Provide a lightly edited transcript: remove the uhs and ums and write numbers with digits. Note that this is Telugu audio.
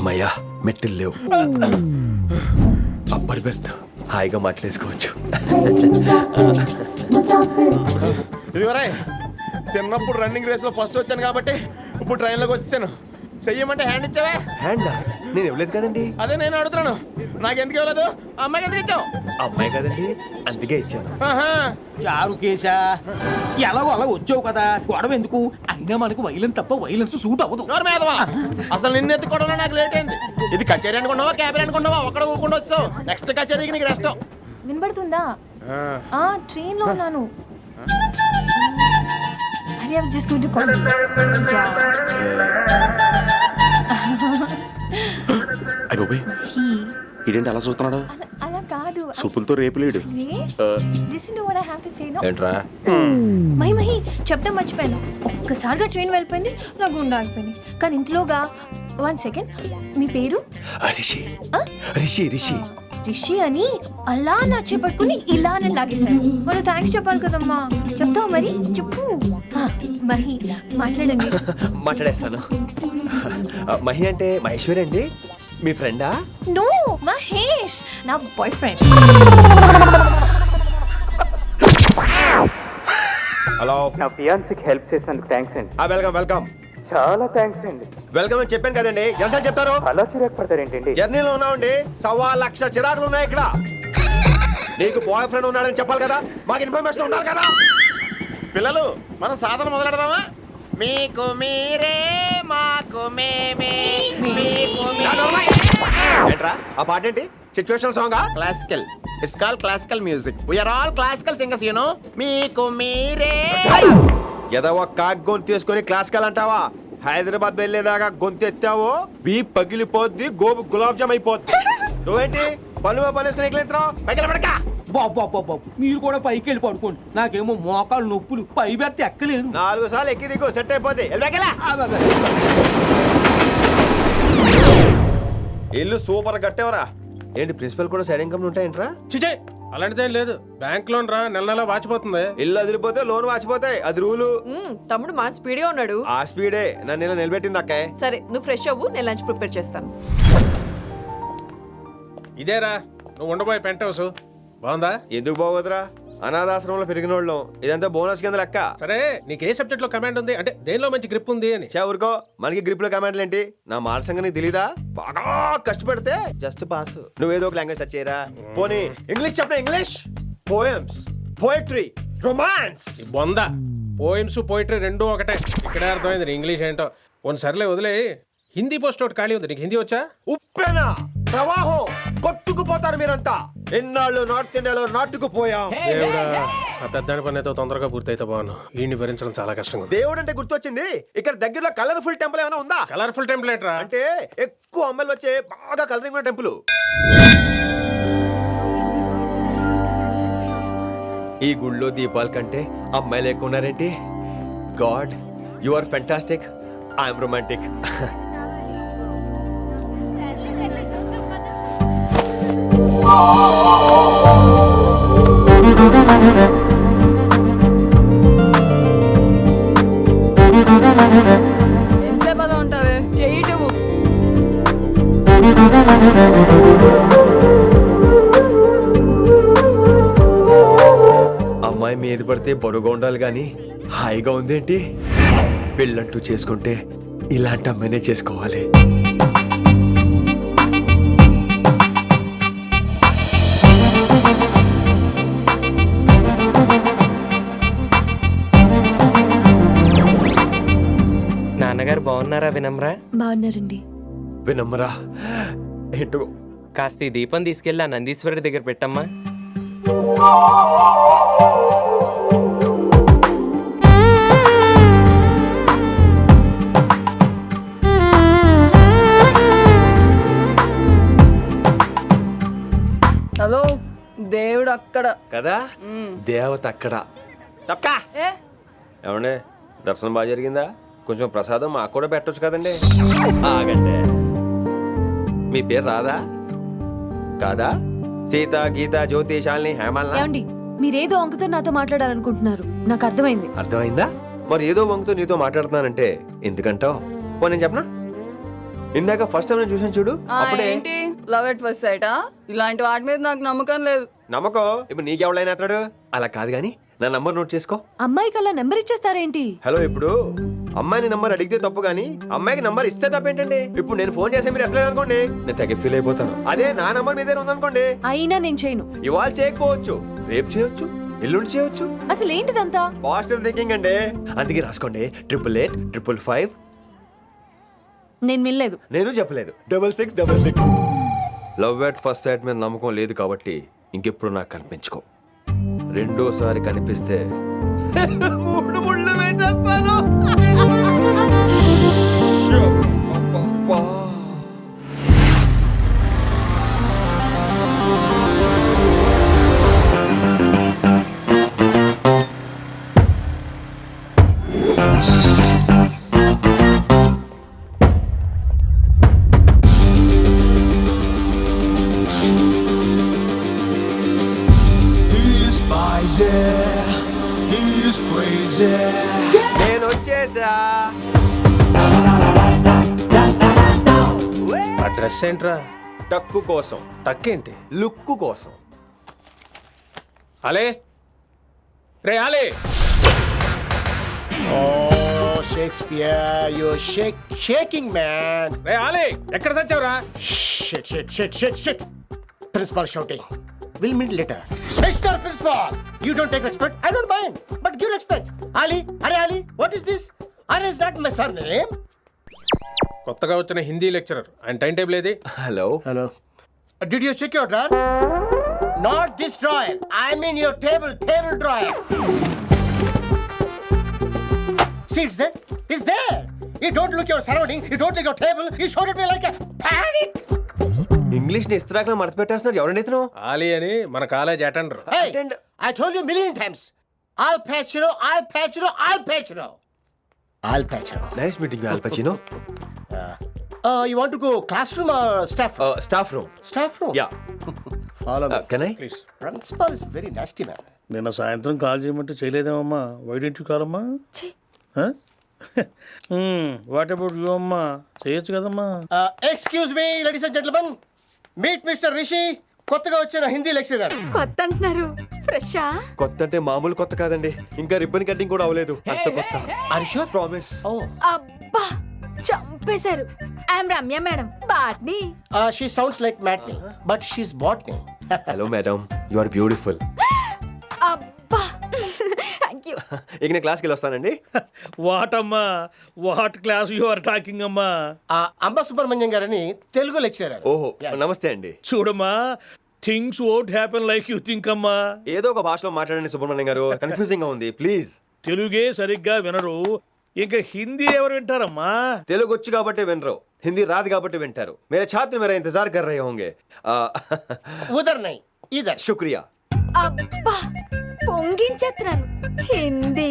అమ్మయ్యా మెట్టిల్ లేవు. అప్పర్ బెర్త్ హాయిగా మాట్లాడేసుకోవచ్చు. ఇదివరే చిన్నప్పుడు రన్నింగ్ రేస్ లో ఫస్ట్ వచ్చాను కాబట్టి ఇప్పుడు ట్రైన్ లోకి వచ్చాను. చెయ్యమంటే హ్యాండ్ ఇచ్చావే. హ్యాండా? నేను ఇవ్వలేదు కదండి. అదే నేను అడుగుతున్నాను, నాకెందుకు ఇవ్వలేదు? అమ్మాయికి ఎందుకు ఇచ్చావు? అమ్మాయి కదండి, అందుకే ఇచ్చాను. చారు కేశా, ఎలాగో అలా వచ్చావు కదా, గొడవ ఎందుకు? అయినా మనకు వైలెన్స్ తప్ప వైలెన్స్ సూట్ అవ్వదు. అసలు నిన్ను ఎత్తుకోవడంలో నాకు లేట్ అయింది. ఇది కచేరీ అనుకున్నావా క్యాబిన్ అనుకున్నావా? ఒక్కడ ఊకుండా వచ్చావు. నెక్స్ట్ కచేరీకి నీకు రెస్ట్. వినబడుతుందా? ట్రైన్ లో ఉన్నాను. I was just going to call you. అయ్యోబే, ఇదేంటి అలా చూస్తున్నాడు? అలా కాదు. సూపులతో రేపులేడు. Listen to what I have to say, no? ఏంట్రా? మహి చెప్తా మర్చిపోయాను. ఒక్కసారిగా ట్రైన్ వెళ్ళిపోయింది, నా గుండె ఆగిపోయింది. కానీ ఇంట్లోగా 1 second, మీ పేరు? రిషి. రిషి రిషి రిషి అని అలా నా చేపట్టుకుని ఇలా నేను లాగేశాను. మనం థ్యాంక్స్ చెప్పాలి కదమ్మా. చెప్తావు మరి? చెప్పు. మహి మాట్లాడండి. మాట్లాడేస్తాను. మహి అంటే మహేశ్వరి అండి, మీ ఫ్రెండా? నో, మహేష్ నా బాయ్ ఫ్రెండ్. హలో. నా ఫియాన్సీకి హెల్ప్ చేసినందుకు థ్యాంక్స్ అండి. Welcome welcome. చాలా థ్యాంక్స్ అండి. వెల్కమ్ అని చెప్పాను కదండి, ఎంత చెప్తారు? అలా చిరాకు పడతారేంటండి? జర్నీలో ఉన్నామండి, 1,00,000 చిరాకులు ఉన్నాయి ఇక్కడ. నీకు బాయ్ ఫ్రెండ్ ఉన్నాడని చెప్పాలి కదా, మాకు ఇన్ఫర్మేషన్ ఉండాలి కదా. పిల్లలు, మనం సాధన మొదలెడదామా? మీకు మీరే, మాకు మేమే, మీకు ఏంట్రా ఆ పాట ఏంటి? సిచ్యువేషన్ సాంగా? Classical. It's called classical music. We're all classical singers, you know. మీకు మీరే. ఏదో ఒక కాక్ గొంతు తీసుకొని క్లాసికల్ అంటావా? హైదరాబాద్ వెళ్ళేదాకా గొంతు ఎత్తావో బీ పగిలిపోద్ది, గోబు గులాబ్ జామ్ అయిపోద్ది. నువ్వేంటి పనులు పనేసుకుని ఎక్కలేదురావు? పైకి పడక. బాబు మీరు కూడా పైకి వెళ్ళి పడుకోండి. నాకేమో మోకాలు నొప్పులు, పై బెర్త్ ఎక్కలేను. 4 సార్లు ఎక్కి నీకు సెట్ అయిపోద్ది. ఇల్లు సూపర్ కట్టేవరా. ఏంటి ప్రిన్సిపల్ కూడా సైడ్ ఇన్కమ్ ఉంటాయంట్రా? చిచే అలాంటిదేం లేదు. బ్యాంక్ లోన్ రా, నెల నెల వాచిపోతుంది. ఇల్లు అదిరిపోతే లోన్ వాచిపోతాయి, అది రూలు. తమ్ముడు మాట స్పీడ్గా ఉన్నాడు. ఆ స్పీడే నన్ను ఇలా నిలబెట్టింది అక్కాయ్. సరే నువ్వు ఫ్రెష్ అవ్వు, నేను లంచ్ ప్రిపేర్ చేస్తాను. ఇదేరా నువ్వు ఉండబోయే పెంట్ హౌస్. బాగుందా? ఎందుకు బాగోదురా, అనాథాశ్రమంలో పెరిగిన వాళ్ళం. ఇదంతా బోనస్ కింద లెక్క. సరే నీకు ఏ సబ్జెక్ట్ లో కమాండ్ ఉంది, అంటే దేనిలో మంచి గ్రిప్ ఉంది అని. ఊరుకో, మనకి గ్రిప్ లో కమాండ్లు ఏంటి? నా మాట సంగతి తెలీదా? బాగా కష్టపడితే జస్ట్ పాస్. నువ్వేదో ఒక లాంగ్వేజ్ సెర్చ్ చేయరా. పోనీ ఇంగ్లీష్ చెప్పిన ఇంగ్లీష్, పోయమ్స్, పోయట్రీ, రొమాన్స్. బొంద పోయిమ్స్ పోయిటరీ రెండూ ఒకటే. ఇక్కడే అర్థమైంది ఇంగ్లీష్ ఏంటో. కొన్ని సర్లే వదిలే. హిందీ పోస్ట్ ఒకటి ఖాళీ ఉంది, నీకు హిందీ వచ్చా? ఉప్పెన ప్రవాహం కొట్టుకుపోతారు మీరంతా. ఎన్నాళ్ళు నార్త్ ఇండియాలో నాటుకుపోయాం. ఆ పెద్దాని పని అయితే తొందరగా పూర్తయితే బాగున్నాను. వీడిని భరించడం చాలా కష్టంగా. దేవుడు అంటే గుర్తొచ్చింది, ఇక్కడ దగ్గరలో కలర్ఫుల్ టెంపుల్ ఏమైనా ఉందా? కలర్ఫుల్ టెంపుల్ రా అంటే ఎక్కువ అమ్మాయిలు వచ్చే బాగా కలరింగ్ ఉన్న టెంపుల్. ఈ గుళ్ళో దీపాల కంటే అమ్మాయిలు ఎక్కువ ఉన్నారేంటి? God, you are fantastic, I'm romantic. ఎంత పద ఉంటావే చేయటము. అమ్మాయి మీద పడితే బరువుగా ఉండాలి గాని హాయిగా ఉందేంటి? పెళ్ళంటూ చేసుకుంటే ఇలాంటి అమ్మాయినే చేసుకోవాలి. నాన్నగారు బాగున్నారా వినమ్రా? బాగున్నారండి. వినమ్రా ఏంటో కాస్త ఈ దీపం తీసుకెళ్ళి ఆ నందీశ్వరుడి దగ్గర పెట్టమ్మా. హలో, దేవుడు అక్కడ కదా, దేవత అక్కడ. తప్పకా ఏ ఏమండే, దర్శనం బాగా జరిగిందా? కొంచెం ప్రసాదం మాకు కూడా పెట్టొచ్చు కదండి. ఆగండి, మీ పేరు రాదా? కాదా? సీత, గీత, జ్యోతి, శాలిని, హేమల్నా? ఏమండి, మీరేదో వంకతో నాతో మాట్లాడాలనుకుంటున్నారు, నాకు అర్థమైంది. అర్థమైందా? మరి ఏదో వంగుతో నీతో మాట్లాడుతున్నానంటే ఎందుకంటావు? పో నేను చెప్పనా? ఇందాక ఫస్ట్ టైం నేను చూసాను చూడు అప్పుడే. ఏంటి లవ్ ఎట్ ఫస్ట్ సైటా? ఇలాంటి వాటి మీద నాకు నమ్మకం లేదు. నమ్మకం ఇప్పుడు నీకెవడైనా అతడు అలా కాదు కానీ నా నంబర్ నోట్ చేసుకో. అమ్మాయికి అలా నెంబర్ ఇచ్చేస్తారేంటి? హలో, ఇప్పుడు అమ్మాయిని నంబర్ అడిగితే తప్పు కానీ అమ్మాయికి నంబర్ ఇస్తే తప్పేంటండి? ఇప్పుడు నేను ఫోన్ చేస్తే మీరు ఎట్లేదు అనుకోండి, నేను తెగ ఫీల్ అయిపోతాను. అదే నా నంబర్ మీదే ఉందనుకోండి, అయినా నేను చేయను. ఇవాళ చేయకపోవచ్చు, రేపు చేయొచ్చు, ఎల్లుండి చేయొచ్చు. అసలు ఏంటిదంతా? పాజిటివ్ థింకింగ్ అండి. అందుకే రాసుకోండి 888 నేను వినలేదు. నేను చెప్పలేదు 6666. లవ్ ఎట్ ఫస్ట్ సైట్ మీద నమ్మకం లేదు కాబట్టి ఇంకెప్పుడు నాకు కనిపించుకో. రెండోసారి కనిపిస్తే 3 ముళ్ళు వేసేస్తాను. అబ్బబ్బా. He's spicy, he's crazy. నేను వచ్చేసా. ఆ డ్రెస్ ఏంట్రా? టక్కు కోసం, టక్కేంటి? లుక్కు కోసం. అలే రే ఆలే. Oh, Shakespeare, you're shaking, man. రే ఆలే, ఎక్కడ సచ్చావురా? Shit. Principal shouting. We'll meet later. Mr. Principal, you don't take respect. I don't mind, but give respect. Ali, Ali, what is this? Ali, is that my surname? కొత్తగా వచ్చిన హిందీ లెక్చరర్. ఆయన టైం టేబుల్ ఏది? Hello, Hello. Did you check your drawer? Not this drawer. I mean your table drawer. See, it's there. It's there. You don't look your surrounding. You don't look your table. You showed at me like a panic. English ని ఇస్త్రాక్ మడత పెట్టేస్తున్నాడు. ఎవరండి ఇతను? ఆలీ అని మన college attender. Hey, I told you a million times. I'll patch you. Nice meeting you, Al Pacino. You want to go classroom or staff room? Staff room. Staff room? Yeah. Follow me. Can I? Please. Principal is very nasty, man. నిన్న సాయంత్రం కాల్ చేయమంటే చేయలేదేమమ్మా? వైడెంట్ కాలమ్మా? వాట్ అబౌట్ యూ అమ్మా? చేయొచ్చు కదమ్మా? Excuse me, ladies and gentlemen. Meet Mr. Rishi. కొత్తగా వచ్చిన హిందీ లెక్చరర్. కొత్త అంటున్నారు, ఫ్రెషా? కొత్త అంటే మామూలు కొత్త కాదండి, ఇంకా రిబ్బన్ కటింగ్ కూడా అవ్వలేదు, అంత కొత్త. Are you sure? Promise. Oh. అబ్బా చంపేశారు. I'm Ramya madam, botany. She sounds like Matney, but she's botany. Hello madam, you are beautiful. అబ్బా థ్యాంక్ యూ. ఇక నేను క్లాస్కి వెళ్ళి వస్తానండి. వాట్ అమ్మా? What class you are talking అమ్మా? అంబ సుబ్రహ్మణ్యం గారని తెలుగు లెక్చరర్. ఓహో, నమస్తే అండి. చూడమ్మా, things won't happen like you think అమ్మా. ఏదో ఒక భాషలో మాట్లాడండి సుబ్రహ్మణ్యం గారు, కన్ఫ్యూజింగ్ గా ఉంది, ప్లీజ్. తెలుగే సరిగ్గా వినరు, ఇంకా హిందీ ఎవరు వింటారమ్మా? తెలుగు వచ్చు కాబట్టి వినరు, హిందీ రాదు కాబట్టి వింటారు. మేరే ఛాత్ర మేరా ఇంతజార్ కర్ రహే హోంగే. ఉదర్ నై ఇదర్. శుక్రియా. అబ్బా పొంగించేస్తున్నాను. హిందీ